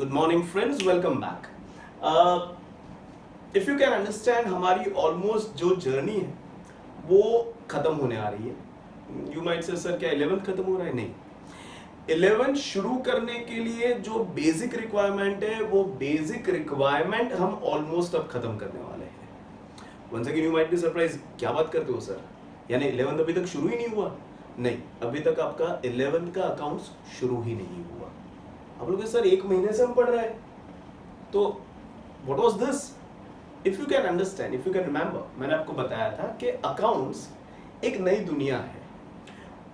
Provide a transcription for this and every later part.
Good morning friends, welcome back. If you can understand, हमारी almost जो journey है वो खत्म होने आ रही है। यू माइट से सर क्या 11th खत्म हो रहा है? नहीं, 11th शुरू करने के लिए जो बेसिक रिक्वायरमेंट है वो बेसिक रिक्वायरमेंट हम ऑलमोस्ट अब खत्म करने वाले हैं। Once again you might be surprise, क्या बात करते हो सर, यानी 11th अभी तक शुरू ही नहीं हुआ? नहीं, अभी तक आपका 11th का अकाउंट्स शुरू ही नहीं हुआ। आप लोग सर 1 महीने से हम पढ़ रहे हैं, तो what was this? If you can understand, if you can remember, मैंने आपको बताया था कि अकाउंट्स एक नई दुनिया है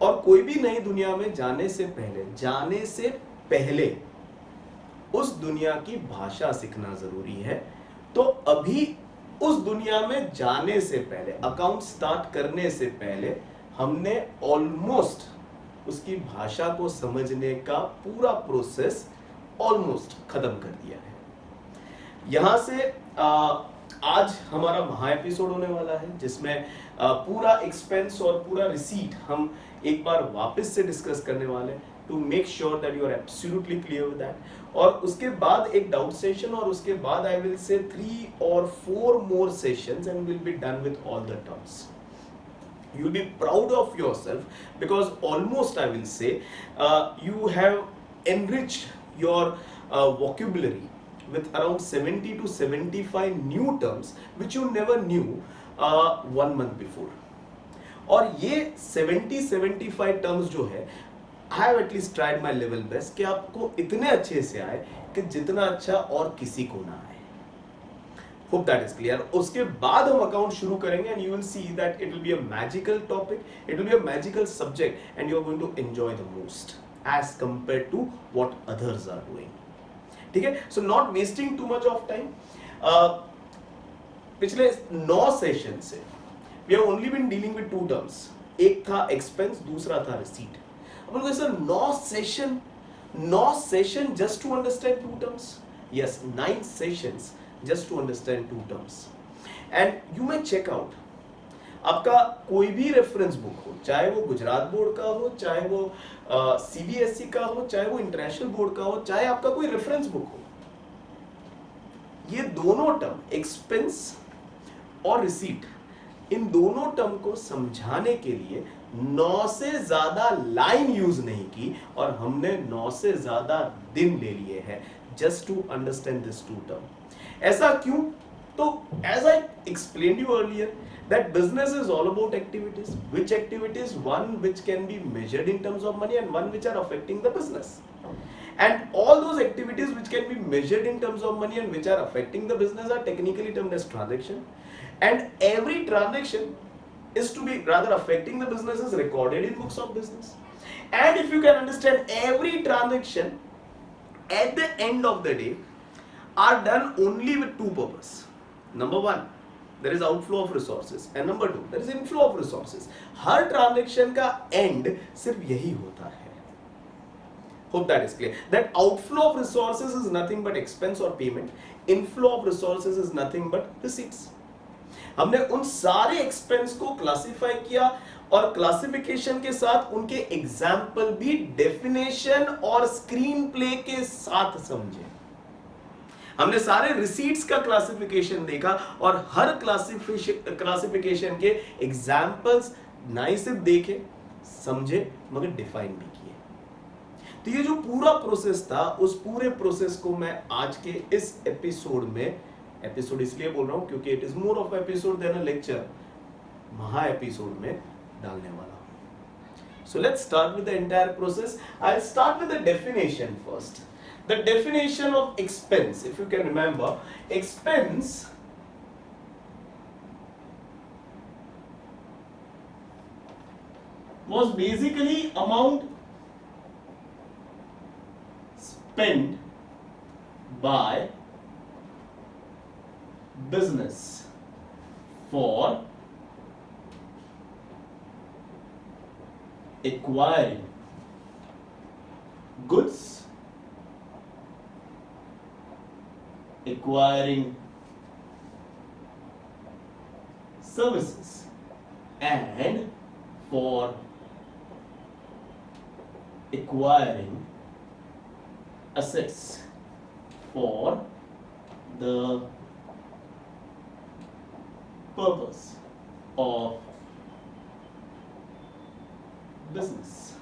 और कोई भी नई दुनिया में जाने से पहले उस दुनिया की भाषा सीखना जरूरी है। तो अभी उस दुनिया में जाने से पहले, अकाउंट स्टार्ट करने से पहले हमने ऑलमोस्ट उसकी भाषा को समझने का पूरा प्रोसेस ऑलमोस्ट खत्म कर दिया है। यहां से आज हमारा महा एपिसोड होने वाला है जिसमें पूरा एक्सपेंस और पूरा रिसीट हम एक बार वापस से डिस्कस करने वाले हैं, to make sure that you are absolutely clear with that. और उसके बाद एक डाउट सेशन, और उसके बाद I will say 3 or 4 more sessions and will be done with all the terms. You'll be proud of yourself because almost I will say you have enriched your vocabulary with around 70 to 75 new terms which you never knew 1 month before. और ये 70-75 terms जो है, I have at least tried my level best कि आपको इतने अच्छे से आए कि जितना अच्छा और किसी को ना आए। Hope that is clear. उसके बाद हम अकाउंट शुरू करेंगे and you will see that it will be a magical topic, it will be a magical subject and you are going to enjoy the most as compared to what others are doing. ठीक है? So not wasting too much of time. पिछले 9 session से we have only been dealing with 2 terms. एक था expense, दूसरा था receipt. अब लोग sir 9 session just to understand 2 terms? Yes, 9 sessions just to understand 2 terms. And you may check out, आपका कोई भी रेफरेंस बुक हो, चाहे वो गुजरात बोर्ड का हो, चाहे वो सीबीएसई का हो, चाहे वो इंटरनेशनल बोर्ड का हो, चाहे आपका कोई रेफरेंस बुक हो, ये दोनों टर्म एक्सपेंस और रिसीट, इन दोनों टर्म को समझाने के लिए 9 से ज्यादा लाइन यूज नहीं की और हमने 9 से ज्यादा दिन ले लिए हैं just to understand this 2 term. ऐसा क्यों? तो as I explained you earlier that business is all about activities. Which activities? One which can be measured in terms of money and one which are affecting the business. And all those activities which can be measured in terms of money and which are affecting the business are technically termed as transaction. And every transaction is to be rather affecting the business is recorded in books of business. And if you can understand, every transaction at the end of the day are done only with 2 purposes. Number 1, there is outflow of resources, and number 2, there is inflow of resources. Her transaction का and सिर्फ यही होता है. Hope that is clear. That outflow of resources is nothing but expense or payment. Inflow of resources is nothing but receipts. हमने उन सारे expense को classify किया और क्लासिफिकेशन के साथ उनके एग्जाम्पल भी डेफिनेशन और स्क्रीन प्ले के साथ समझे. हमने सारे रिसीट्स का क्लासिफिकेशन देखा और हर क्लासिफिकेशन के एग्जाम्पल्स ना ही सिर्फ देखे, समझे, मगर डिफाइन भी किए. तो ये जो पूरा प्रोसेस था, उस पूरे प्रोसेस को मैं आज के इस एपिसोड में, एपिसोड इसलिए बोल रहा हूं क्योंकि it is more of episode than a lecture, महा एपिसोड में डालने वाला हूं. So let's start with the entire process. I will start with the definition first. The definition of expense, if you can remember, expense was basically amount spent by business for acquiring goods, acquiring services, and for acquiring assets. for the purpose of business.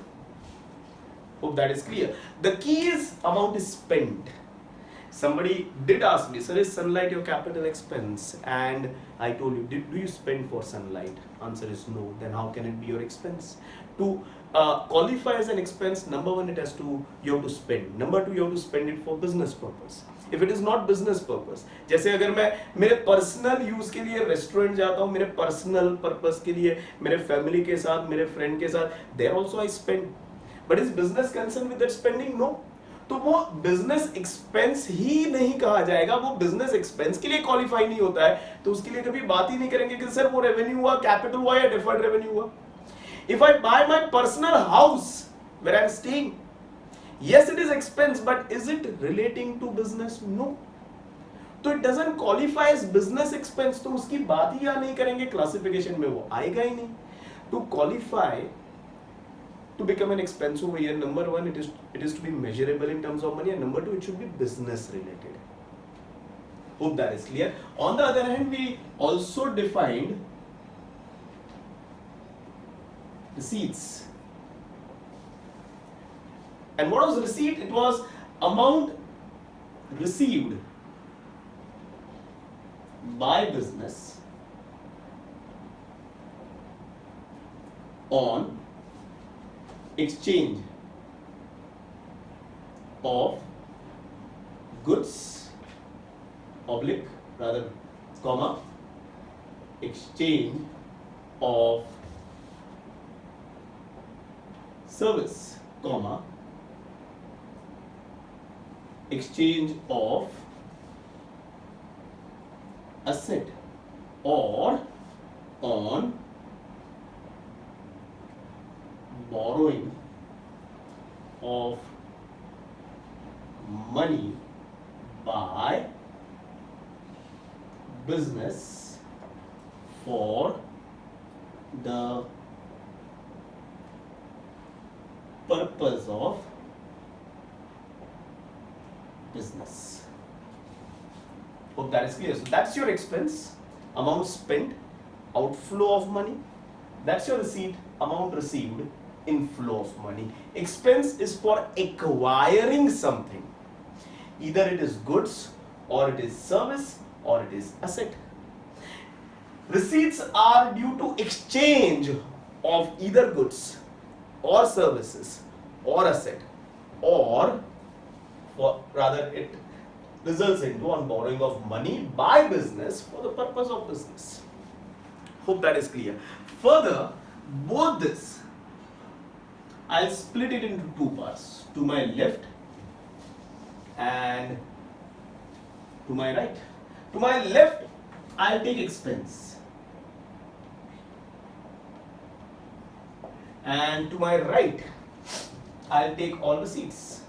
Hope that is clear. The key is amount is spent. Somebody did ask me, sir, is sunlight your capital expense? And I told you, do you spend for sunlight? Answer is no. Then how can it be your expense? To qualify as an expense, number one, you have to spend. Number two, you have to spend it for business purpose. If it is not business purpose, जैसे अगर मैं मेरे personal use के लिए restaurant जाता हूँ, मेरे personal purpose के लिए, मेरे फैमिली के साथ, मेरे फ्रेंड के साथ, there also I spend. But is business concerned with that spending? No. तो वो बिजनेस एक्सपेंस ही नहीं कहा जाएगा, वो बिजनेस एक्सपेंस के लिए क्वालिफाई नहीं होता है, तो उसके लिए कभी बात ही नहीं करेंगे कि सर वो रेवेन्यू हुआ, कैपिटल हुआ या डिफर्ड रेवेन्यू हुआ. If I buy my personal house where I am staying, yes it is expense, but is it relating to business? No. तो it doesn't qualify as business expense, तो उसकी बात ही यहाँ नहीं करेंगे, क्लासिफिकेशन में वो आएगा ही नहीं. To qualify to become an expense over here, number one, it is to be measurable in terms of money, and number two, it should be business related. Hope that is clear. On the other hand, we also defined receipts. And what was receipt? It was amount received by business on exchange of goods, oblique, rather, comma, exchange of service, comma, exchange of asset, or on borrowing of money by business for the purpose of business. Hope that is clear. So that's your expense, amount spent, outflow of money. That's your receipt, amount received, inflow of money. Expense is for acquiring something. Either it is goods, or it is service, or it is asset. Receipts are due to exchange of either goods or services or asset, or rather it results into on borrowing of money by business for the purpose of business. Hope that is clear. Further, both this, I'll split it into two parts, to my left and to my right. To my left, I'll take expense, and to my right, I'll take all receipts.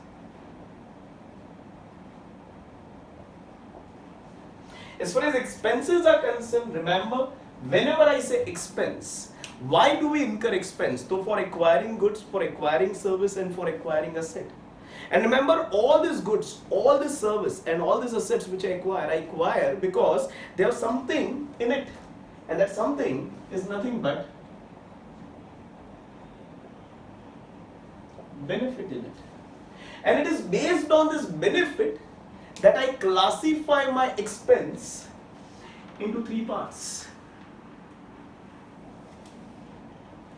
As far as expenses are concerned, remember, whenever I say expense, why do we incur expense? So for acquiring goods, for acquiring service, and for acquiring asset. And remember, all these goods, all this service, and all these assets which I acquire because they have something in it, and that something is nothing but benefit in it. And it is based on this benefit that I classify my expense into three parts.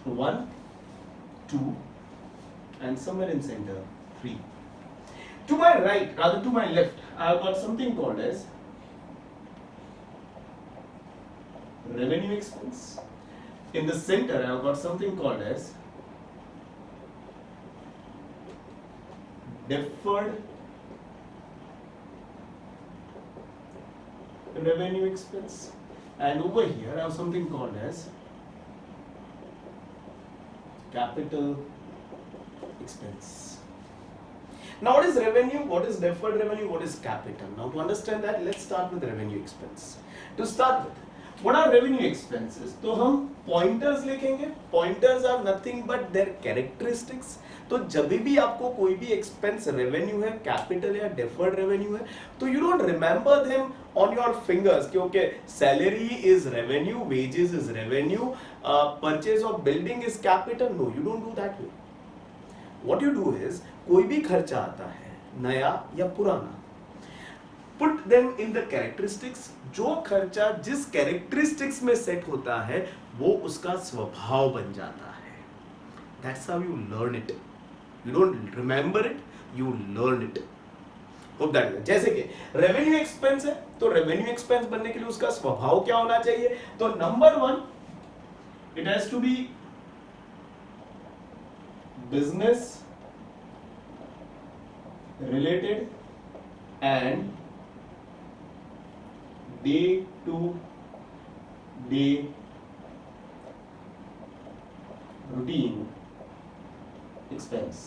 1, 2, and somewhere in center 3. To my right, rather to my left, I have got something called as revenue expense. In the center, I have got something called as deferred revenue expense, and over here I have something called as capital expense. Now, what is revenue? What is deferred revenue? What is capital? Now, to understand that, let's start with revenue expense. To start with, What are revenue expenses? तो हम pointers लिखेंगे. Pointers are nothing but their characteristics. तो जब भी आपको कोई भी expense revenue है, कैपिटल या डेफर्ड रेवेन्यू है, तो you don't remember them on your fingers कि okay salary is revenue, wages is revenue, purchase of building is capital. No, you don't do that way. What you do is, कोई भी खर्चा आता है नया या पुराना, put them in the characteristics. जो खर्चा जिस कैरेक्टरिस्टिक्स में सेट होता है वो उसका स्वभाव बन जाता है. That's how you learn it. You don't remember it, you learn it. Hope that. जैसे कि रेवेन्यू एक्सपेंस है, तो रेवेन्यू एक्सपेंस बनने के लिए उसका स्वभाव क्या होना चाहिए? तो number 1, it has to be business related and day to day routine expense.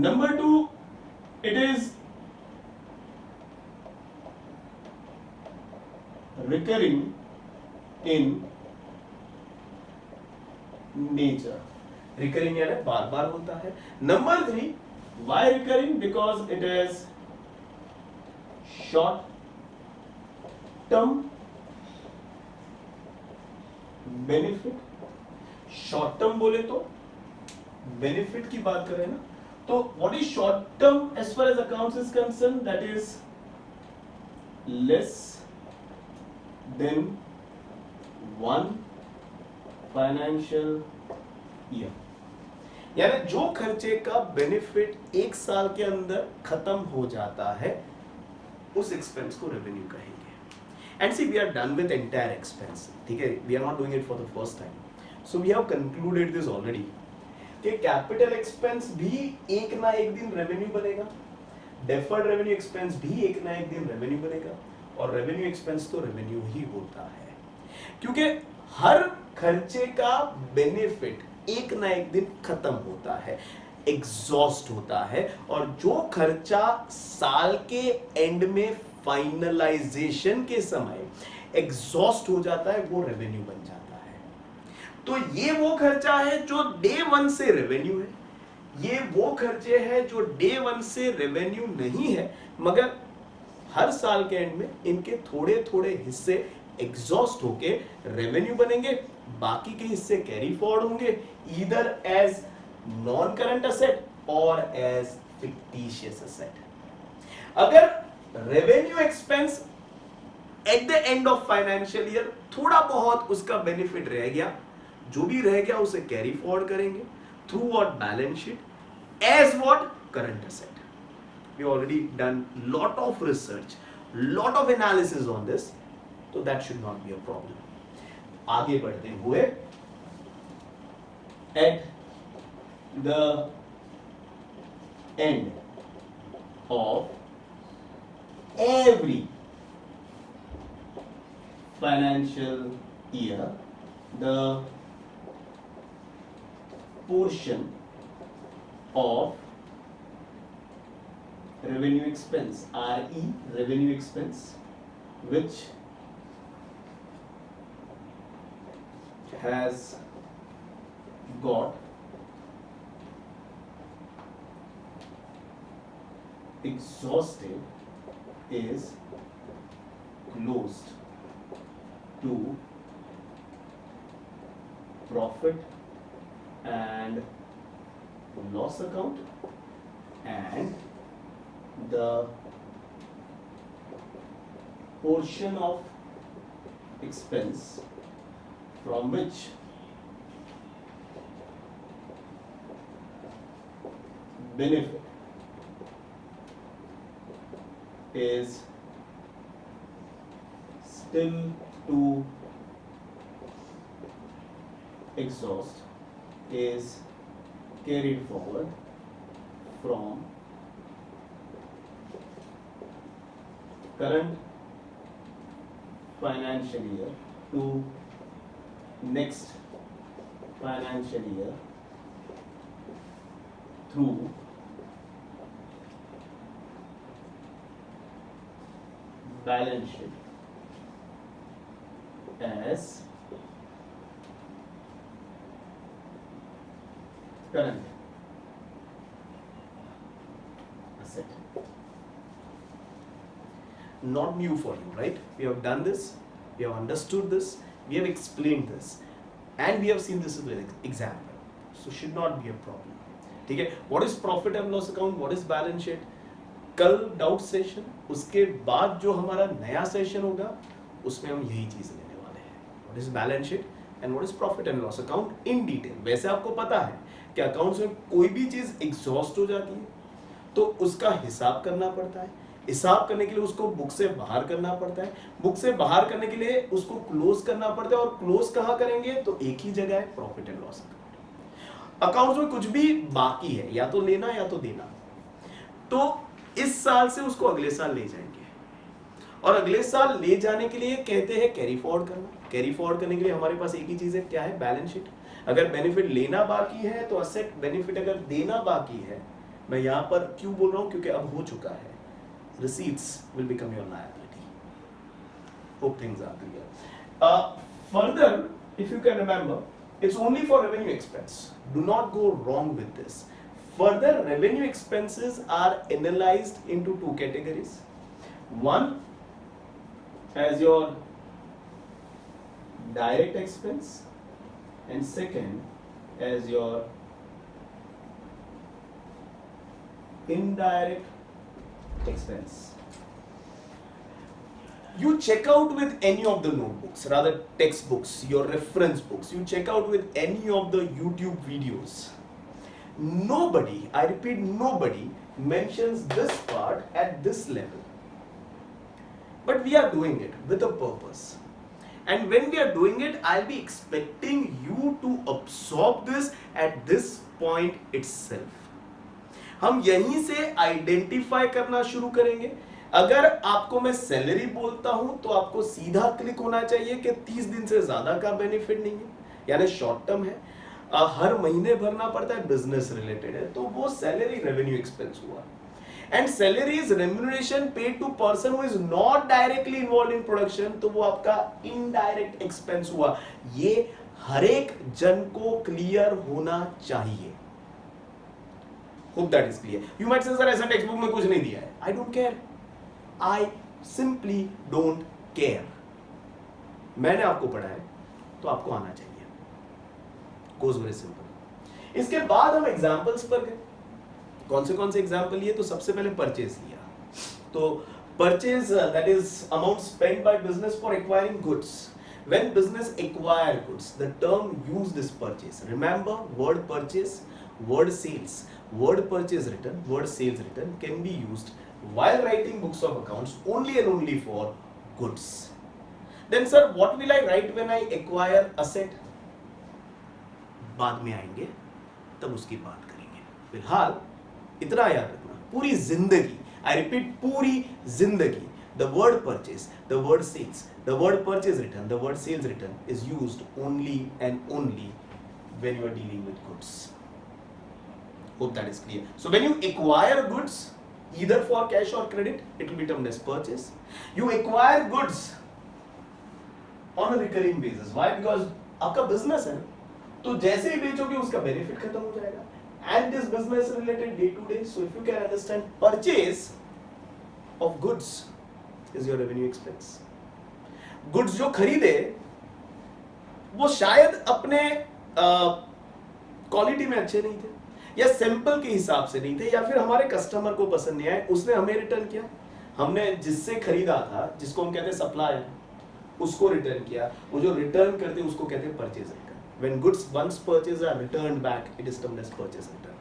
Number 2, it is recurring in nature. Recurring यानी बार बार होता है. Number 3, why recurring? Because it is short term benefit. Short term बोले तो benefit की बात करें ना, तो what is short term as far as accounts is concern? That is less than 1 financial year. यानी जो खर्चे का बेनिफिट 1 साल के अंदर खत्म हो जाता है, उस एक्सपेंस को रेवेन्यू कहेंगे. And see we are done with entire expense. ठीक है, we are not doing it for the first time. So we have concluded this already कि कैपिटल एक्सपेंस भी एक ना एक दिन रेवेन्यू बनेगा, डेफर्ड रेवेन्यू एक्सपेंस भी एक ना एक दिन रेवेन्यू बनेगा, और रेवेन्यू एक्सपेंस तो रेवेन्यू ही होता है, क्योंकि हर खर्चे का बेनिफिट एक ना एक दिन खत्म होता है, एग्जॉस्ट होता है. और जो खर्चा साल के एंड में फाइनलाइजेशन के समय एग्जॉस्ट हो जाता है, वो रेवेन्यू बन जाता है. तो ये वो खर्चा है जो डे 1 से रेवेन्यू है, ये वो खर्चे हैं जो डे 1 से रेवेन्यू नहीं है, मगर हर साल के एंड में इनके थोड़े थोड़े हिस्से एग्जॉस्ट होके रेवेन्यू बनेंगे, बाकी के हिस्से कैरी फॉरवर्ड होंगे either as non current asset और एज फिक्टिशियस असेट. अगर revenue expense at the end of financial year थोड़ा बहुत उसका बेनिफिट रह गया, जो भी रह गया उसे कैरी फॉरवर्ड करेंगे through what balance sheet as what current asset. We already done lot of research, lot of analysis on this, तो that should not be a problem. आगे बढ़ते हुए at the end of every financial year, the portion of revenue expense, RE, revenue expense, which has got exhausted is closed to profit and loss account, and the portion of expense from which benefit is still to exhaust is carried forward from current financial year to next financial year through balance sheet. as current asset. Not new for you, right? We have done this, we have understood this, we have explained this, and we have seen this as an example, so should not be a problem. ठीक है? What is profit and loss account? What is balance sheet? कल doubt session, उसके बाद जो हमारा नया session होगा उसमें हम यही चीज लेने वाले हैं. What is balance sheet and what is profit and loss account in detail. वैसे आपको पता है कि अकाउंट्स में कोई भी चीज एग्जॉस्ट हो जाती है तो उसका हिसाब करना पड़ता है. हिसाब करने के लिए उसको बुक से बाहर करना पड़ता है. बुक से बाहर करने के लिए उसको क्लोज करना पड़ता है. और क्लोज कहाँ करेंगे? तो एक ही जगह है, profit and loss account. Accounts में कुछ भी बाकी है, या तो लेना या तो देना, तो इस साल से उसको अगले साल ले जाएंगे. और अगले साल ले जाने के लिए कहते हैं कैरी फॉरवर्ड करना. कैरी फॉरवर्ड करने के लिए हमारे पास एक ही चीज है, क्या है? Balance sheet. अगर बेनिफिट लेना बाकी है तो असेट, बेनिफिट अगर देना बाकी है, मैं यहां पर क्यों बोल रहा हूं? क्योंकि अब हो चुका है. Receipts will become your liability. Hope things are clear. Further, if you can remember, it's only for revenue expense. Do not go wrong with this. Further, revenue expenses are analyzed into two categories. One as your direct expense, and second as your indirect expense. You check out with any of the notebooks, rather textbooks, your reference books. You check out with any of the YouTube videos. Nobody, I repeat, nobody mentions this part at this level. But we are doing it with a purpose. And when we are doing it, I'll be expecting you to absorb this at this point itself. हम यहीं से identify करना शुरू करेंगे. अगर आपको मैं salary बोलता हूं तो आपको सीधा क्लिक होना चाहिए कि 30 दिन से ज्यादा का बेनिफिट नहीं है, यानी शॉर्ट टर्म है, हर महीने भरना पड़ता है, बिजनेस रिलेटेड है, तो वो सैलरी रेवेन्यू एक्सपेंस हुआ. And salary is remuneration paid to person who is not directly involve in production, तो वो आपका इनडायरेक्ट एक्सपेंस हुआ. ये हर एक जन को क्लियर होना चाहिए. Hope that is clear. You might say, sir, ऐसा टेक्स्ट बुक में कुछ नहीं दिया है. I don't care. I simply don't care. मैंने आपको पढ़ाया तो आपको आना चाहिए. Goes very simple. इसके बाद हम एग्जाम्पल्स पर गए. कौन से एग्जाम्पल लिए? तो सबसे पहले परचेज लिया. तो purchase that is amount spent by business for acquiring goods. When business acquire goods, the term used is purchase. Remember, word purchase, word sales, word purchase return, word sales return can be used while writing books of accounts only and only for goods. Then sir, what will I write when I acquire asset? बाद में आएंगे, तब उसकी बात करेंगे. फिलहाल इतना याद रखना, पूरी जिंदगी, I repeat, पूरी जिंदगी, the word purchase, the word sales, the word purchase return, the word sales return is used only and only when you are dealing with goods. Hope that is clear. So when you acquire goods, either for cash or credit, it will be termed as purchase. You acquire goods on a recurring basis. Why? Because आपका business है, तो जैसे ही बेचोगे उसका benefit खत्म हो जाएगा. And this business related day to day. So if you can understand, purchase of goods is your revenue expense. Goods जो खरीदे वो शायद अपने क्वालिटी में अच्छे नहीं थे, या सैंपल के हिसाब से नहीं थे, या फिर हमारे कस्टमर को पसंद नहीं आए, उसने हमें रिटर्न किया. हमने जिससे खरीदा था, जिसको हम कहते हैं सप्लायर, उसको रिटर्न किया. वो जो रिटर्न करते हैं उसको कहते हैं purchase return. When goods once purchased are returned back, it is termed as purchase return.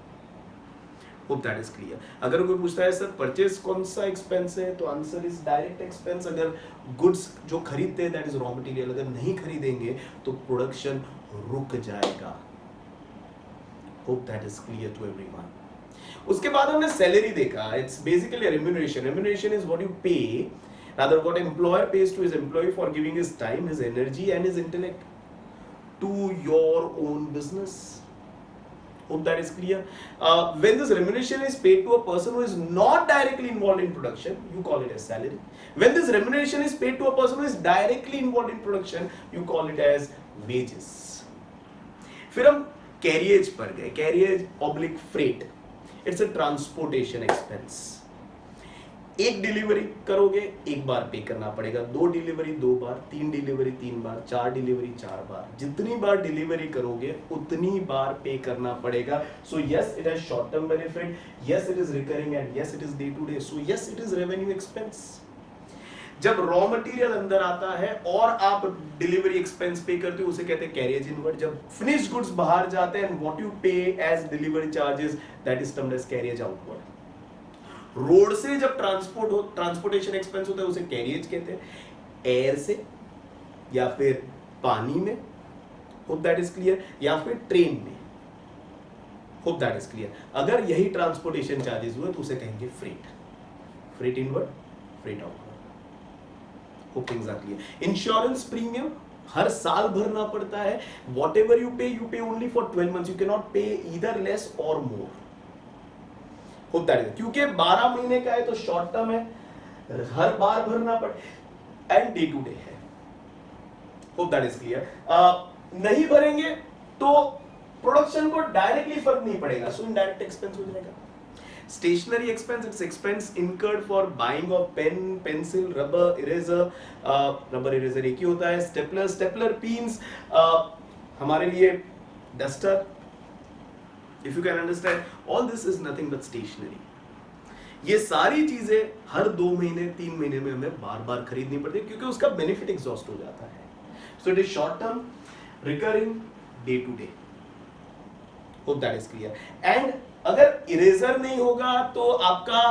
Hope that is clear. अगर कोई पूछता है सर परचेज कौन सा एक्सपेंस है, तो आंसर इज डायरेक्ट एक्सपेंस. अगर गुड्स जो खरीदते हैं दैट इज रॉ मटेरियल, अगर नहीं खरीदेंगे तो प्रोडक्शन रुक जाएगा. Hope that is clear to everyone. उसके बाद हमने सैलरी देखा. It's basically a remuneration. Remuneration is what you pay, rather what employer pays to his employee for giving his time, his energy and his intellect to your own business. Hope that is clear. When this remuneration is paid to a person who is not directly involved in production, you call it as salary. When this remuneration is paid to a person who is directly involved in production, you call it as wages. फिर हम carriage पर गए. Carriage oblique freight, it's a transportation expense. एक delivery करोगे एक बार pay करना पड़ेगा, दो डिलीवरी दो बार, तीन डिलीवरी तीन बार, चार डिलीवरी चार बार. जितनी बार डिलीवरी करोगे उतनी बार पे करना पड़ेगा. So yes it has short term benefit, yes it is recurring and yes it is day to day. So yes it is revenue expense. जब रॉ मटेरियल अंदर आता है और आप डिलीवरी एक्सपेंस पे करते हो उसे कहते हैं कैरियज इनवर्ड. जब फिनिश्ड गुड्स बाहर जाते हैं and what you pay as delivery charges that is termed as carriage outward. Road से जब ट्रांसपोर्टेशन एक्सपेंस होता है उसे कैरियज कहते हैं. एयर से या फिर पानी में, होप दैट इज क्लियर, या फिर ट्रेन में, होप दैट इज क्लियर. अगर यही ट्रांसपोर्टेशन चार्जेस हुए तो उसे कहेंगे freight. Freight inward, freight outward. Hope things are clear. Insurance premium हर साल भरना पड़ता है. Whatever you pay only for 12 months. You can not pay either less or more. होता है क्योंकि 12 महीने का है तो शॉर्ट टर्म है, हर बार भरना पड़े एंड डे टू डे है. Hope that is clear. नहीं भरेंगे तो प्रोडक्शन को डायरेक्टली फर्क नहीं पड़ेगा, सो इनडायरेक्ट एक्सपेंस हो जाएगा. Stationery expense, it's expense incurred for buying of pen, pencil, rubber, eraser. Rubber eraser एक ही होता है. स्टेपलर, स्टेपलर पिन्स, हमारे लिए duster. If you can understand, all this is nothing but stationery. ये सारी चीजें हर 2 महीने 3 महीने में हमें बार बार खरीदनी पड़ती है क्योंकि उसका बेनिफिट एग्जॉस्ट हो जाता है. So it is short term, recurring, day to day. Hope that is clear. And अगर इरेजर नहीं होगा तो आपका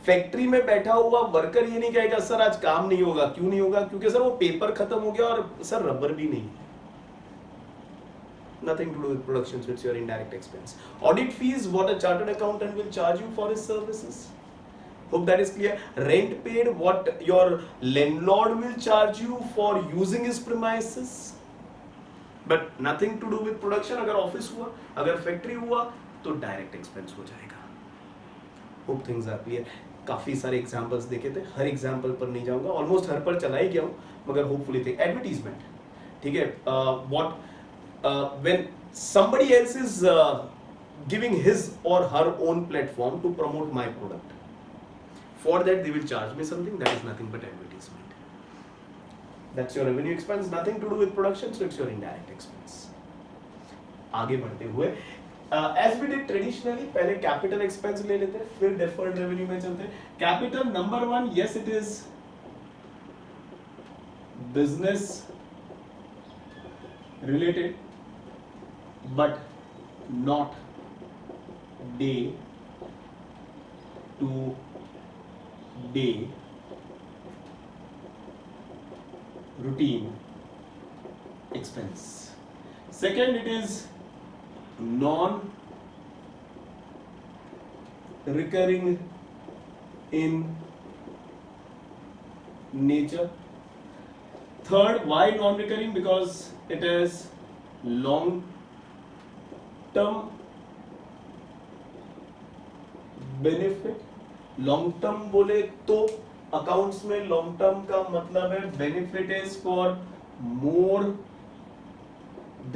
फैक्ट्री में बैठा हुआ वर्कर ये नहीं कहेगा सर आज काम नहीं होगा. क्यों नहीं होगा? क्योंकि सर वो पेपर खत्म हो गया और सर रबर भी नहीं. Nothing to do with production, so it's your indirect expense. Audit fees, what a chartered accountant will charge you for his services. Hope that is clear. Rent paid, what your landlord will charge you for using his premises. But nothing to do with production. अगर office हुआ, अगर factory हुआ तो direct expense हो जाएगा. Hope things are clear. काफी सारे examples देखे थे, हर एग्जांपल पर नहीं जाऊंगा, ऑलमोस्ट हर पर चला ही गया हूँ, मगर होपफुली थे. एडवर्टीजमेंट, ठीक है. What when somebody else is giving his or her own platform to promote my product, for that they will charge me something. That is nothing but advertisement. That's your revenue expense, nothing to do with production, so it's your indirect expense. आगे बढ़ते हुए as we did traditionally, पहले capital expense ले लेते हैं, फिर deferred revenue में चलते हैं. Capital number 1, yes it is business related but not day to day routine expense. Second, it is non recurring in nature. Third, why non recurring? Because it is long term benefit. Long term बोले तो accounts में long term का मतलब है benefit is for more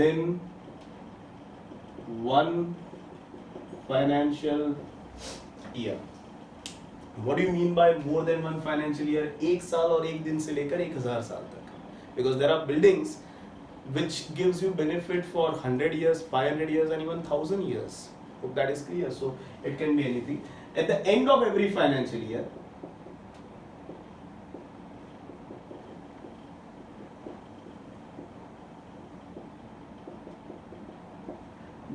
than 1 financial year. What do you mean by more than 1 financial year? 1 साल और 1 दिन से लेकर 1000 साल तक. Because there are buildings which gives you benefit for 100 years, 500 years and even 1000 years. Hope that is clear. So it can be anything. At the end of every financial year,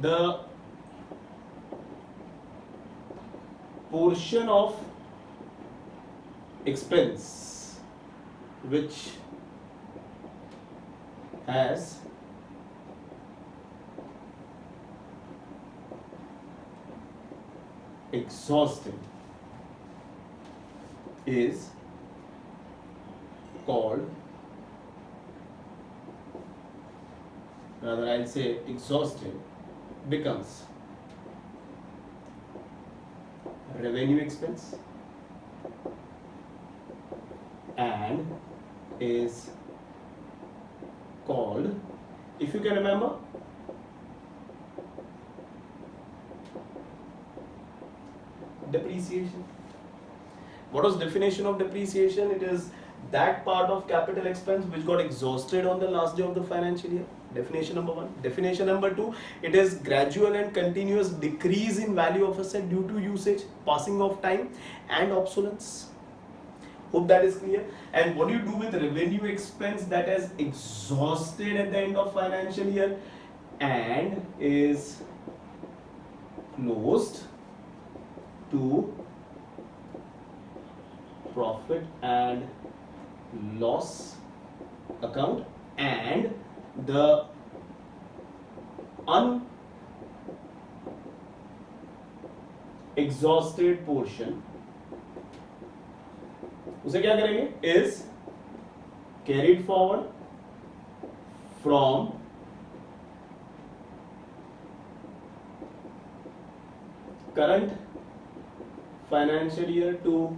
the portion of expense which has exhausted is called, rather I'll say exhausted becomes revenue expense and is called, if you can remember, depreciation. What was definition of depreciation? It is that part of capital expense which got exhausted on the last day of the financial year. Definition number one. Definition number two, it is gradual and continuous decrease in value of asset due to usage, passing of time and obsolescence. Hope that is clear. And what do you do with revenue expense that has exhausted at the end of financial year and is closed to profit and loss account, and the unexhausted portion उसे क्या करेंगे, is carried forward from current financial year to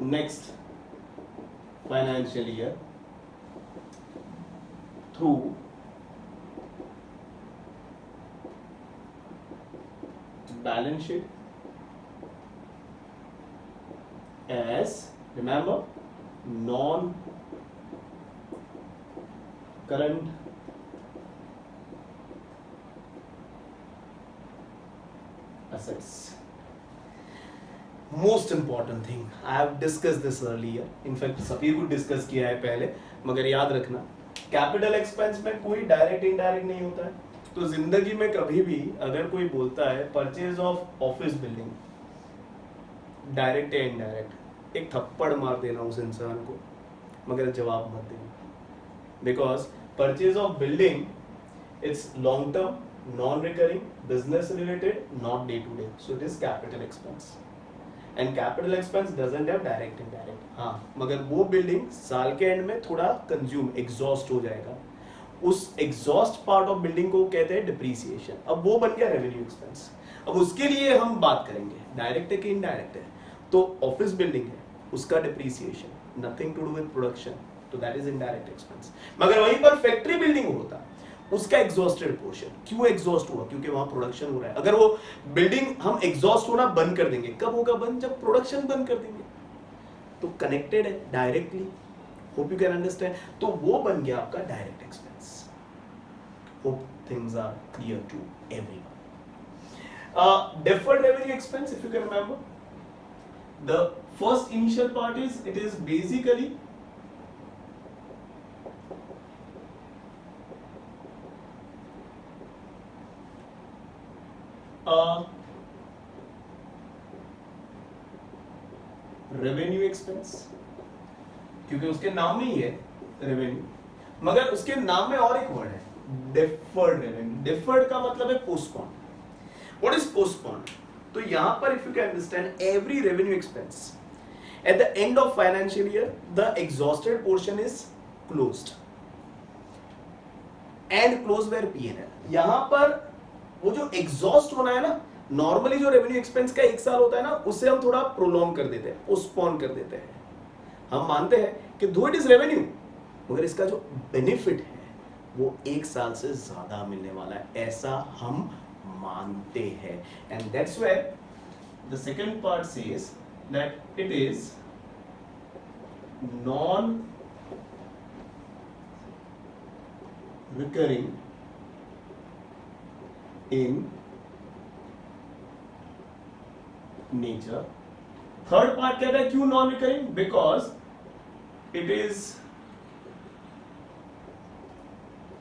next financial year through balance sheet as, remember, non-current assets. Most important thing, I have discussed this earlier. In fact, सभी को discuss किया है पहले, मगर याद रखना, कैपिटल एक्सपेंस में कोई डायरेक्ट इनडायरेक्ट नहीं होता है. तो जिंदगी में कभी भी अगर कोई बोलता है purchase of office building, direct या इनडायरेक्ट, एक थप्पड़ मार देना उस इंसान को, मगर जवाब मत देना. Because purchase of building it's long term, non recurring, business related, not day to day, so it is capital expense. And capital expense doesn't have direct indirect. हाँ, मगर वो बिल्डिंग साल के एंड में थोड़ा कंज्यूम, एग्जॉस्ट हो जाएगा. उस एग्जॉस्ट पार्ट ऑफ बिल्डिंग को कहते हैं डिप्रीसिएशन. अब वो बन गया रेवेन्यू एक्सपेंस. अब उसके लिए हम बात करेंगे डायरेक्ट है कि इनडायरेक्ट है. तो ऑफिस बिल्डिंग है, उसका depreciation, nothing to do with production, तो दैट इज इनडायरेक्ट एक्सपेंस. मगर वहीं पर फैक्ट्री बिल्डिंग होता, उसका एग्जॉस्टेड पोर्शन. क्यों एग्जॉस्ट हुआ? क्योंकि वहां प्रोडक्शन हो रहा है. अगर वो बिल्डिंग हम एग्जॉस्ट होना बंद कर देंगे, कब होगा बंद? जब प्रोडक्शन बंद कर देंगे. तो कनेक्टेड है directly. Hope you can understand. तो वो बन गया आपका direct expense. Hope things are clear to everyone. Deferred revenue expense, if you can remember, the first initial part is, it is basically revenue expense, क्योंकि उसके नाम में ही है रेवेन्यू, मगर उसके नाम में और एक वर्ड है, डेफर्ड रेवेन्यू. डेफर्ड का मतलब है पोस्टपोन. What is postponed? तो यहां पर if you can understand, every revenue expense at the end of financial year, the exhausted portion is closed and closed where P&L. यहां पर वो जो एग्जॉस्ट होना है ना, नॉर्मली जो रेवेन्यू एक्सपेंस का 1 साल होता है ना, उससे हम थोड़ा प्रोलॉन्ग कर देते हैं, पोस्टपोन कर देते हैं. हम मानते हैं कि दो इट इज रेवेन्यू, मगर इसका जो बेनिफिट है वो 1 साल से ज्यादा मिलने वाला है, ऐसा हम मानते हैं. And that's where the second part says that it is non recurring in nature. Third part कहता है क्यों non recurring? Because it is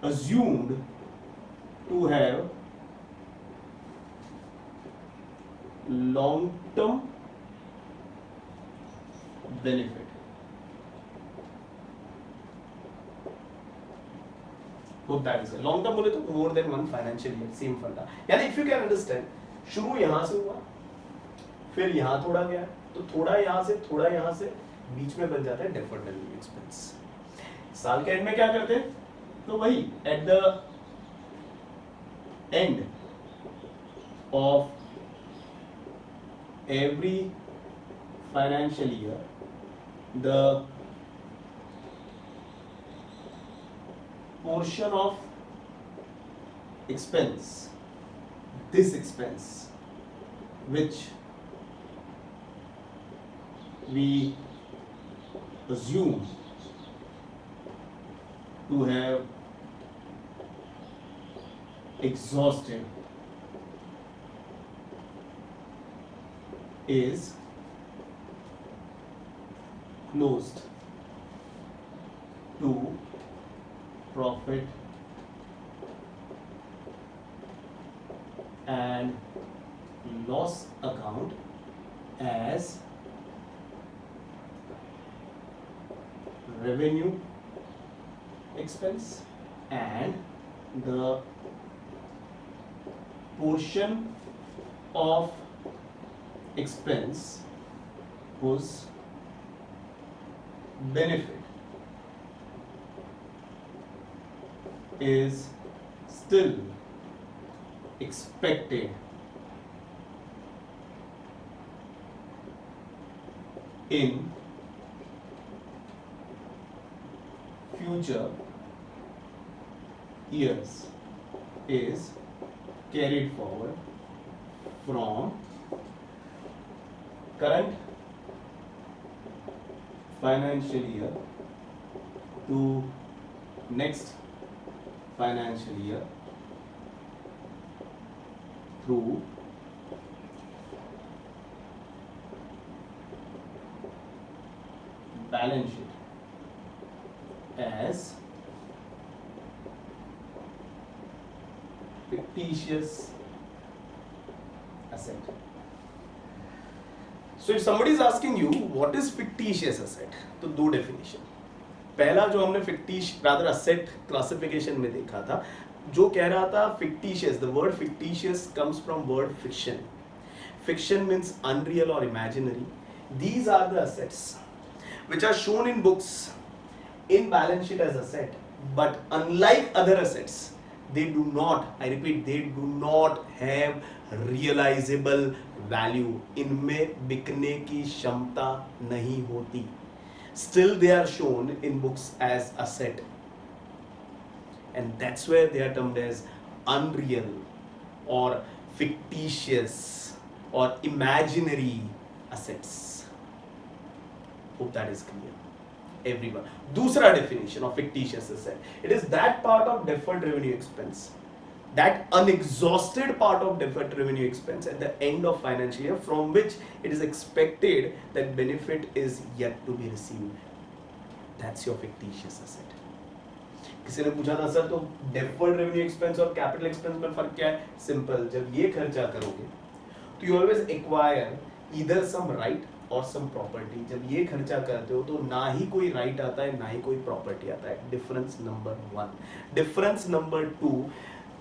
assumed to have long term benefit. Hope that is it. Long term बोले तो more than one financial year, same फंडा. यानी if you can understand, शुरू यहां से हुआ, फिर यहां थोड़ा गया, तो थोड़ा यहां से, थोड़ा यहां से, बीच में बन जाता है deferred revenue expense. साल के एंड में क्या करते हैं? तो वही at the end of every financial year the portion of expense, this expense which we assume to have exhausted is closed to profit and loss account as revenue expense, and the portion of expense whose benefit is still expected in future years is carried forward from current financial year to next financial year through balance sheet as fictitious asset. So if somebody is asking you what is fictitious asset, तो दो definition. पहला जो हमने fictitious rather asset classification में देखा था, जो कह रहा था fictitious, the word fictitious comes from word fiction. Fiction means unreal or imaginary. These are the assets which are shown in books in balance sheet as asset, but unlike other assets, they do not, I repeat, they do not have realizable value. इनमें बिकने की क्षमता नहीं होती. Still they are shown in books as asset, and that's where they are termed as unreal or fictitious or imaginary assets. Hope that is clear. Everyone. दूसरा definition of fictitious asset. It is that part of deferred revenue expense, that unexhausted part of deferred revenue expense at the end of financial year from which it is expected that benefit is yet to be received. That's your fictitious asset. किसी ने पूछा था sir तो deferred revenue expense और capital expense में फर्क क्या है? Simple. जब ये खर्चा करोगे तो you always acquire either some right और some property. जब ये खर्चा करते हो तो ना ही कोई right आता है ना ही कोई property आता है. Difference number 1. Difference number 2.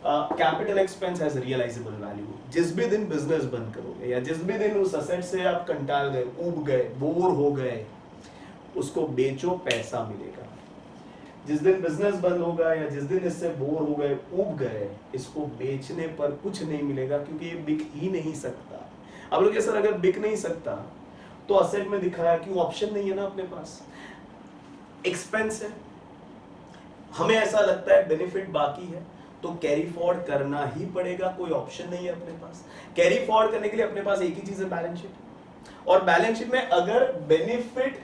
Capital expense has realisable value. जिस भी दिन बिजनेस बंद करोगे या जिस भी दिन उस असेट से आप कंटाल गए, ऊब गए, बोर हो गए, उसको बेचो, पैसा मिलेगा. जिस दिन बिजनेस बंद होगा या जिस दिन इससे बोर हो गए, ऊब गए, इसको बेचने पर कुछ नहीं मिलेगा क्योंकि ये बिक ही नहीं सकता. अब लोग सर अगर बिक नहीं सकता तो असेट में दिखाया क्यों? ऑप्शन नहीं है ना अपने पास. एक्सपेंस है, हमें ऐसा लगता है बेनिफिट बाकी है तो कैरी फॉरवर्ड करना ही पड़ेगा. कोई ऑप्शन नहीं है अपने पास. कैरी फॉरवर्ड करने के लिए अपने पास एक ही चीज है, बैलेंस शीट. और बैलेंस शीट में अगर बेनिफिट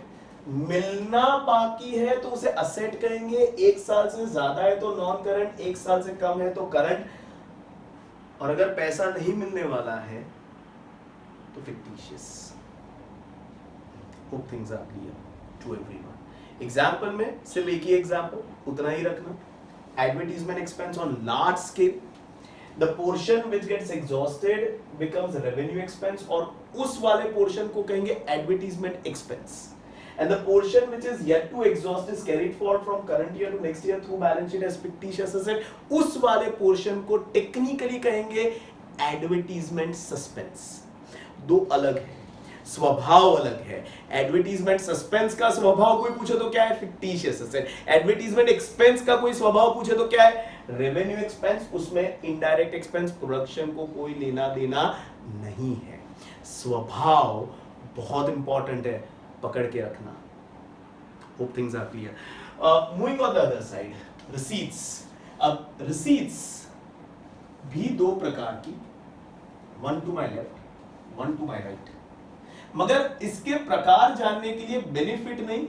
मिलना बाकी है तो उसे असेट कहेंगे. एक साल से ज्यादा है तो नॉन करंट, एक साल से कम है तो करंट, और अगर पैसा नहीं मिलने वाला है तो fictitious. Hope things are clear to everyone. Example में सिर्फ एक ही एग्जांपल, उतना ही रखना. Advertisement expense on large scale, the portion which gets exhausted becomes revenue expense, और उस वाले portion को कहेंगे advertisement expense, and the portion which is yet to exhaust is carried forward from current year to next year through balance sheet as fictitious asset. उस वाले portion को technically कहेंगे advertisement suspense. दो अलग है, स्वभाव अलग है. एडवर्टीजमेंट सस्पेंस का स्वभाव कोई पूछे तो क्या है? Fictitious asset. एडवर्टीजमेंट एक्सपेंस का कोई स्वभाव पूछे तो क्या है? Revenue expense. उसमें इनडायरेक्ट एक्सपेंस, प्रोडक्शन को कोई लेना देना नहीं है. स्वभाव बहुत इंपॉर्टेंट है, पकड़ के रखना। Hope things are clear. Moving on the other side, receipts. अब रिसीट्स भी दो प्रकार की, one to my left, one to my right, मगर इसके प्रकार जानने के लिए बेनिफिट नहीं,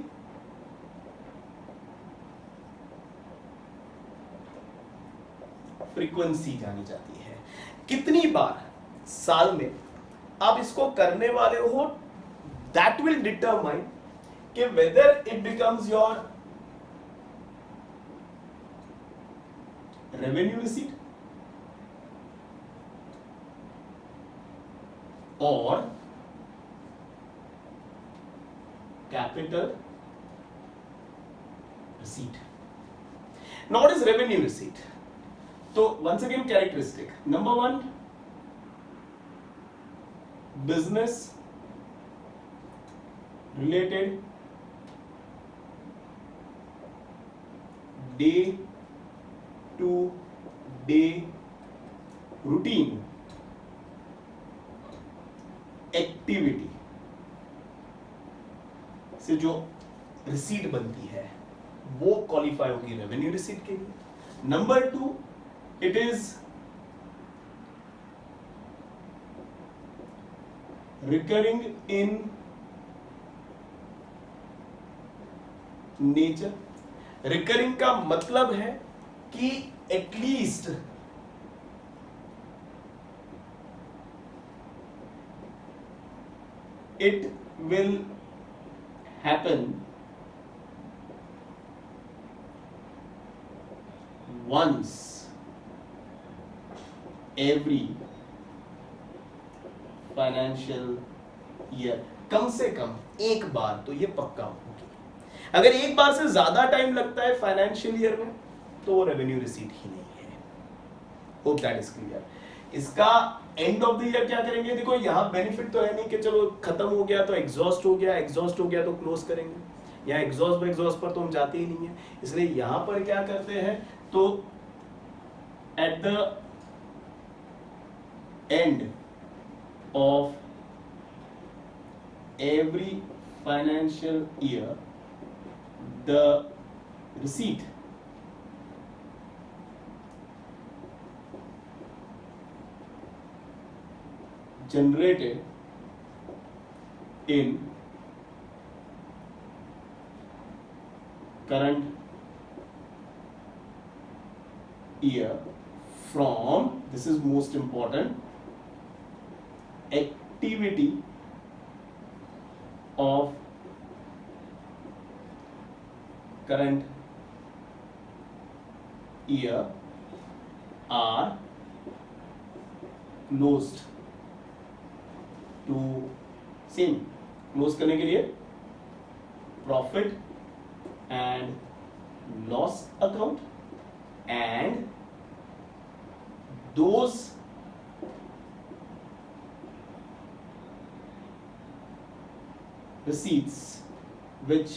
फ्रीक्वेंसी जानी जाती है। कितनी बार साल में आप इसको करने वाले हो, दैट विल डिटरमाइन कि whether it becomes your revenue receipt or capital receipt. Now what is revenue receipt? तो once again characteristic, number one, business related day to day routine activity से जो रिसीट बनती है वो क्वालिफाई होगी revenue receipt के लिए। Number two, it is recurring in nature। recurring का मतलब है कि at least it will happen once every financial year, कम से कम एक बार तो ये पक्का होगी। अगर एक बार से ज्यादा टाइम लगता है फाइनेंशियल ईयर में तो वो रेवेन्यू रिसीट ही नहीं है। Hope that is clear. इसका एंड ऑफ द ईयर क्या करेंगे? देखो यहाँ बेनिफिट तो है नहीं कि चलो खत्म हो गया तो एग्जॉस्ट हो गया, एग्जॉस्ट हो गया तो क्लोज करेंगे। यहाँ एग्जॉस्ट पर तो हम जाते ही नहीं है, इसलिए यहां पर क्या करते हैं, तो at the end of every financial year the receipt generated in current year from, this is most important, activity of current year are closed to same। Close करने के लिए profit and loss account and those receipts which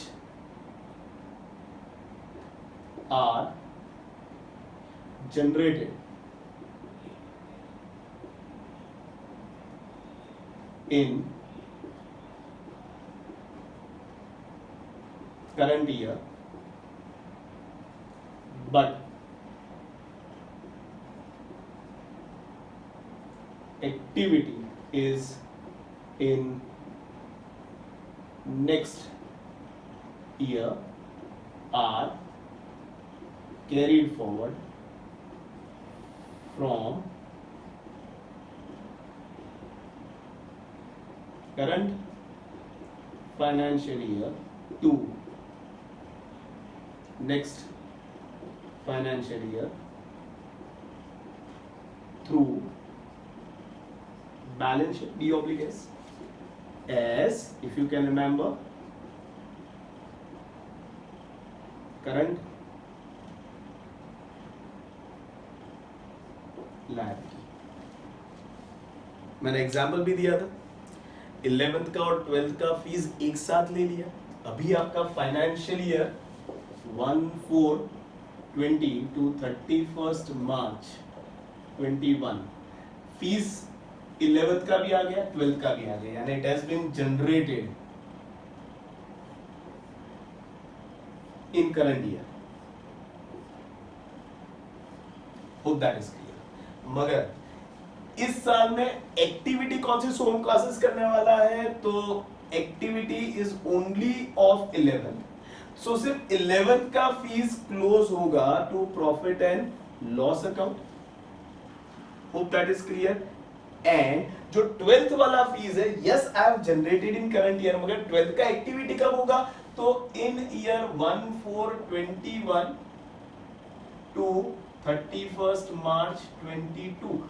are generated in current year but activity is in next year are carried forward from current financial year to next financial year through balance sheet, B oblique S, as if you can remember current liability। मैंने example भी दिया था, 11th का और 12th का fees एक साथ ले लिया। अभी आपका financial year 1/4/20 to 31st March 21 fees 11th का भी आ गया, 12th का भी आ गया, यानी it has been generated in current year. Hope that is clear. मगर इस साल में एक्टिविटी कौन सी सोम क्लासेस करने वाला है, तो activity is only of 11th. So सिर्फ 11th का फीस क्लोज होगा to profit and loss account. Hope that is clear. And जो 12th वाला फीस है, yes I have generated in current year, मगर 12th का एक्टिविटी कब होगा, तो इन ईयर 1421 टू 31st मार्च 22,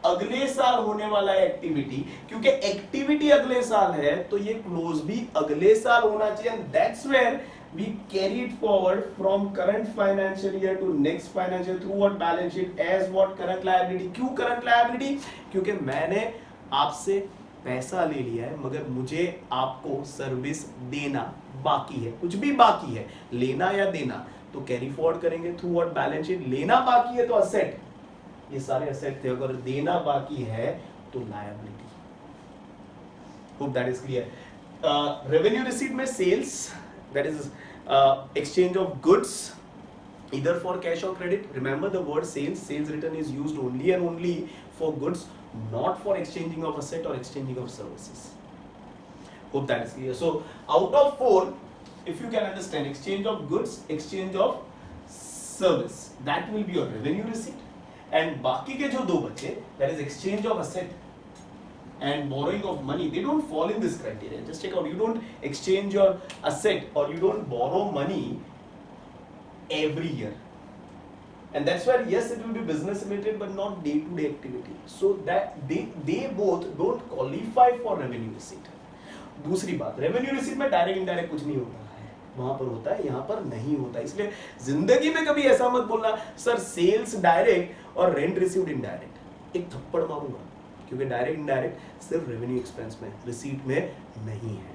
अगले साल होने वाला है एक्टिविटी. क्योंकि एक्टिविटी अगले साल है तो ये क्लोज भी अगले साल होना चाहिए. And that's where we carry it forward from current financial year to next financial through what balance sheet as what current liability. क्यों current liability? क्योंकि मैंने आपसे पैसा ले लिया है मगर मुझे आपको सर्विस देना बाकी है. कुछ भी बाकी है, लेना या देना, तो कैरी फॉरवर्ड करेंगे थ्रू व्हाट बैलेंस शीट. लेना बाकी है तो असेट, ये सारे असेट थे. अगर देना बाकी है तो liability. Hope that is clear. Revenue receipt में sales, that is exchange of goods either for cash or credit. Remember the word sales return is used only and only for goods, not for exchanging of asset or exchanging of services. Hope that is clear. So out of 4, if you can understand, exchange of goods, exchange of service, that will be your revenue receipt. And बाकी के जो दो बचे, that is exchange of asset and borrowing of money, they don't fall in this criteria. Just check out, you don't exchange your asset or you don't borrow money every year, and that's why yes it will be business related but not day to day activity, so that they both don't qualify for revenue receipt. दूसरी बात, revenue receipt में direct indirect कुछ नहीं होता है, वहां पर होता है, यहाँ पर नहीं होता. इसलिए जिंदगी में कभी ऐसा मत बोलना सर सेल्स डायरेक्ट और रेंट रिसीव्ड इनडायरेक्ट. एक थप्पड़ मारूंगा, क्योंकि डायरेक्ट इनडायरेक्ट सिर्फ रेवेन्यू एक्सपेंस में, रिसीट में नहीं है.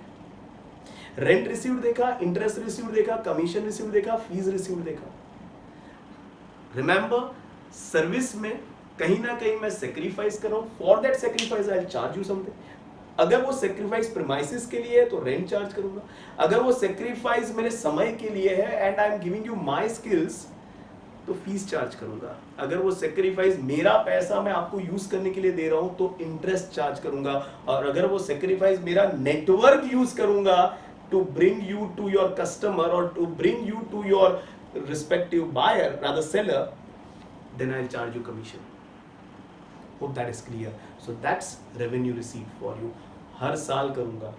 रेंट रिसीव्ड देखा, इंटरेस्ट रिसीव्ड देखा, कमीशन रिसीव्ड देखा, फीस रिसीव्ड देखा. रिमेंबर, सर्विस में कहीं ना कहीं मैं सेक्रीफाइस कर रहा हूं. For that sacrifice I will charge you something. अगर वो सेक्रीफाइस प्रीमाइसेस के लिए है तो रेंट चार्ज करूंगा. अगर वो सेक्रीफाइस मेरे समय के लिए है and I am giving you my skills, तो फीस चार्ज करूंगा. अगर वो सेक्रीफाइस मेरा पैसा मैं आपको यूज करने के लिए दे रहा हूं तो इंटरेस्ट चार्ज करूंगा. और अगर वो सेक्रीफाइस मेरा नेटवर्क यूज करूंगा to bring you to your customer or to bring you to your respective buyer rather seller, then I will charge you commission. Hope that is clear. So that's revenue receipt for you. हर साल करूंगा,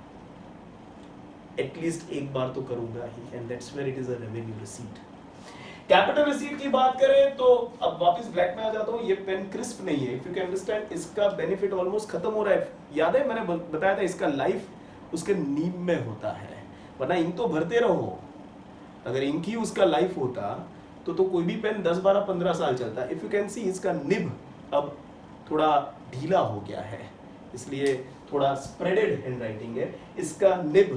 एटलीस्ट एक बार तो करूंगा ही, and that's where it is a revenue receipt. Capital receipt की बात करें तो अब वापस ब्लैक में आ जाता हूं. ये पेन क्रिस्प नहीं है. इफ यू कैन अंडरस्टैंड, इसका बेनिफिट ऑलमोस्ट खत्म हो रहा है. याद है मैंने बताया था इसका लाइफ उसके नीब में होता है, वरना इंक तो भरते रहो. अगर इंक ही उसका लाइफ होता तो कोई भी पेन 10 12 15 साल चलता. इफ यू कैन सी, इसका निब अब थोड़ा ढीला हो गया है, इसलिए थोड़ा स्प्रेडेड हैंडराइटिंग है. इसका निब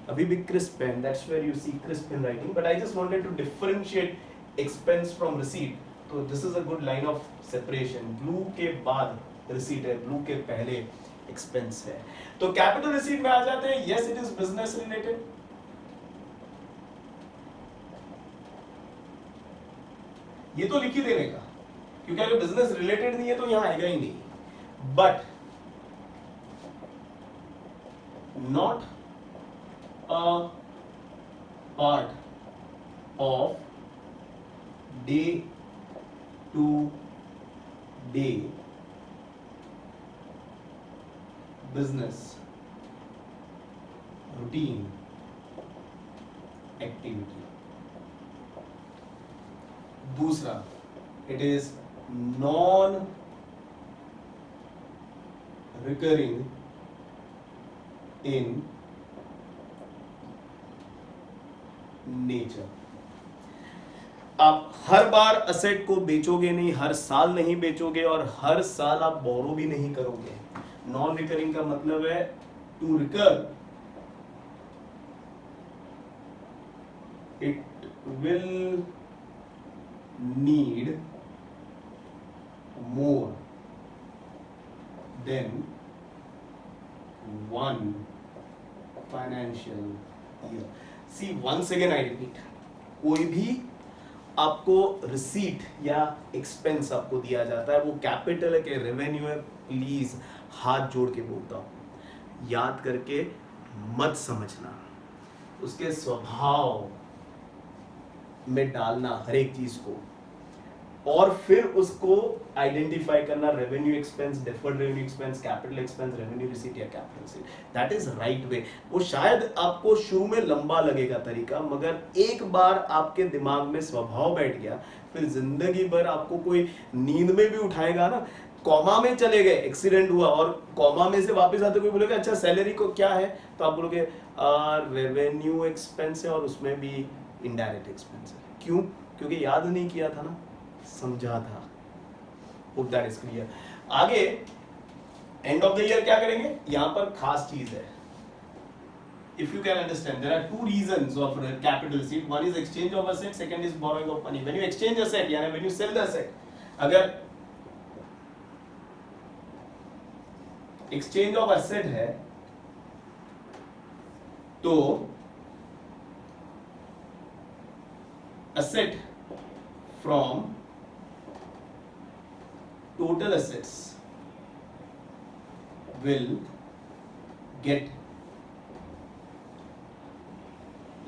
अभी भी क्रिस्प है, that's where you see crisp handwriting, but I just wanted to differentiate expense from receipt. तो this is a good line of separation. blue के बाद receipt है, blue के पहले expense है. तो capital receipt में आ जाते हैं. yes it is business related. ये तो लिख ही देने का, क्योंकि अगर business related नहीं है तो यहाँ आएगा ही नहीं. but not a part of day to day business routine activity. दूसरा, it is non recurring in nature. आप हर बार असेट को बेचोगे नहीं, हर साल नहीं बेचोगे, और हर साल आप बोरो भी नहीं करोगे. नॉन रिकरिंग का मतलब है to recur it will need more than one financial year. See, once again I repeat, कोई भी आपको रिसीट या एक्सपेंस आपको दिया जाता है, वो कैपिटल है कि रेवेन्यू है, प्लीज हाथ जोड़ के बोलता हूं, याद करके मत समझना, उसके स्वभाव में डालना हर एक चीज को, और फिर उसको आइडेंटिफाई करना, revenue expense, deferred revenue expense, capital expense, revenue receipt या capital receipt, that is right way. वो शायद आपको शुरू में लंबा लगेगा तरीका, मगर एक बार आपके दिमाग में स्वभाव बैठ गया, फिर जिंदगी भर आपको कोई नींद में भी उठाएगा ना, कॉमा में चले गए, एक्सीडेंट हुआ और कॉमा में से वापस आते कोई बोलेगा अच्छा सैलरी को क्या है, तो आप बोलोगे रेवेन्यू एक्सपेंस है और उसमें भी इनडायरेक्ट एक्सपेंस है। क्यों? क्योंकि याद नहीं किया था ना, समझा था। Hope that is clear. आगे एंड ऑफ द ईयर क्या करेंगे, यहां पर खास चीज है, if you can understand, there are two reasons of capital receipt. One is exchange of asset, second is borrowing of money. When you exchange asset, यानी when you sell the asset, अगर exchange of asset है तो asset from total assets will get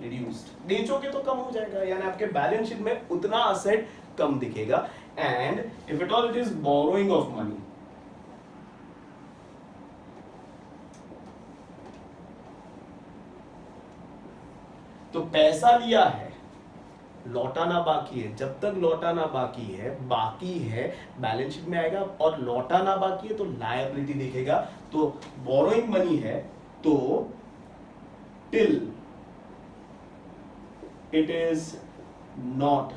reduced. बेचोगे तो कम हो जाएगा, यानी आपके balance sheet में उतना असेट कम दिखेगा। And if it all it is borrowing of money, तो पैसा लिया है, लौटाना बाकी है, जब तक लौटाना बाकी है बैलेंस शीट में आएगा, और लौटाना बाकी है तो लायबिलिटी दिखेगा। तो बोरोइंग मनी है तो till it is not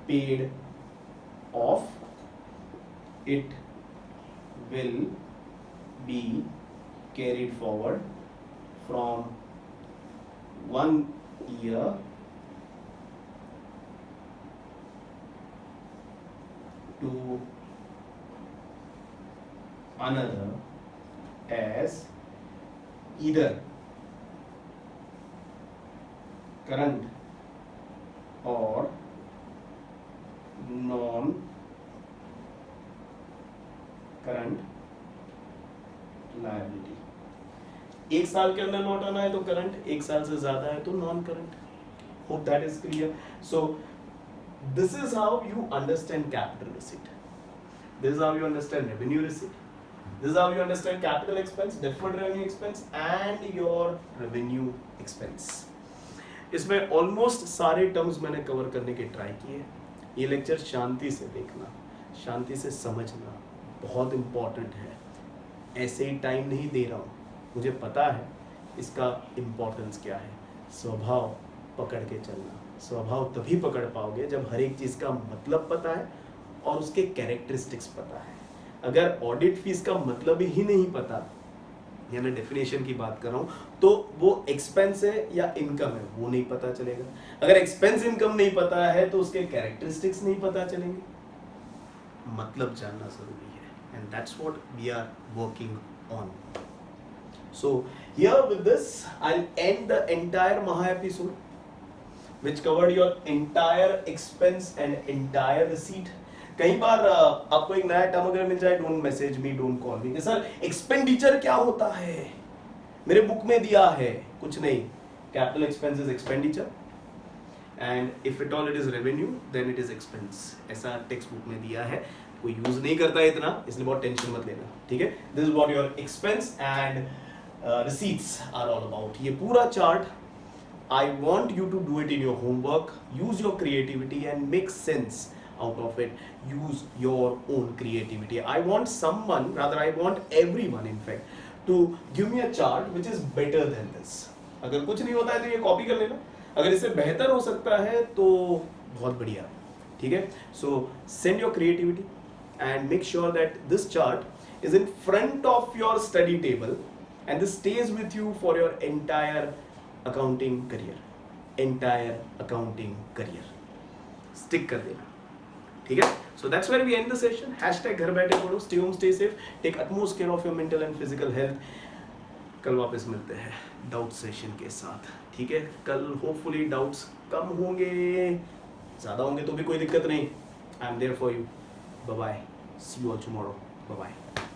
paid off, it will be carried forward from 1 year to another as either current or non current liability। एक साल के अंदर लौटाना है तो करंट, एक साल से ज्यादा है तो non current. Hope that is clear. So this is how you understand capital receipt, this is how you understand revenue receipt, this is how you understand capital expense, deferred revenue expense and your revenue expense. इसमें almost सारे terms मैंने cover करने के try किए। ये lecture शांति से देखना, शांति से समझना बहुत इंपॉर्टेंट है। ऐसे ही टाइम नहीं दे रहा हूँ, मुझे पता है इसका इम्पोर्टेंस क्या है। स्वभाव पकड़ के चलना, स्वभाव तभी पकड़ पाओगे जब हर एक चीज़ का मतलब पता है और उसके कैरेक्टरिस्टिक्स पता है। अगर ऑडिट फीस का मतलब ही नहीं पता, यानी डेफिनेशन की बात कर रहा हूं, तो वो एक्सपेंस है या इनकम है वो नहीं पता चलेगा। अगर एक्सपेंस इनकम नहीं पता है तो उसके कैरेक्टरिस्टिक्स नहीं पता चलेंगे। मतलब जानना जरूरी है, and that's what we are working on. So here with this I will end the entire महा episode which covered your entire expense and entire receipt. कई बार आपको एक नया टर्म अगर मिल जाए, don't message me, don't call me, sir expenditure क्या होता है, मेरे बुक में दिया है कुछ नहीं। Capital expense is expenditure and if it all it is revenue then it is expense. ऐसा टेक्स्ट बुक में दिया है, कोई यूज नहीं करता है इतना, इसलिए बहुत टेंशन मत लेना, ठीक है। This is what your expense and receipts are all about. ये पूरा chart I want you to do it in your homework, use your creativity and make sense out of it, use your own creativity. I want someone, rather I want everyone in fact, to give me a chart which is better than this. अगर कुछ नहीं होता है तो ये copy कर लेना, अगर इससे बेहतर हो सकता है तो बहुत बढ़िया, ठीक है। So send your creativity and make sure that this chart is in front of your study table and this stays with you for your entire accounting career, entire accounting career stick कर देना, ठीक है। So that's where we end the session. Hashtag घर बैठे पढ़ो, stay home, stay safe, take utmost care of your mental and physical health. कल वापस मिलते हैं डाउट सेशन के साथ, ठीक है? कल होपफुली डाउट्स कम होंगे, ज़्यादा होंगे तो भी कोई दिक्कत नहीं. I am there for you. Bye bye. See you all tomorrow. Bye bye.